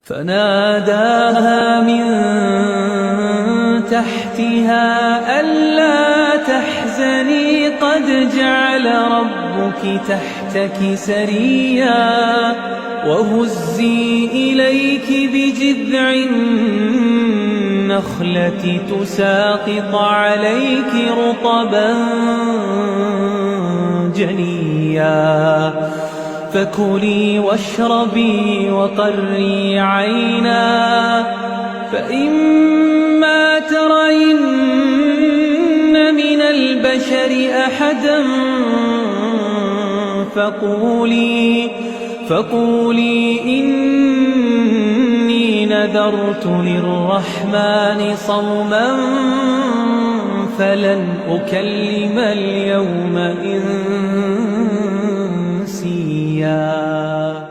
فناداها من تحتها ألا تحزني قد جعل ربك تحتك سريا وهزي إليك بجذع النخلة تساقط عليك رطبا جنيا فكلي واشربي وقري عينا فإما ترين من البشر أحدا فقولي إني نذرت للرحمن صوما فلن أكلم اليوم إنسيا.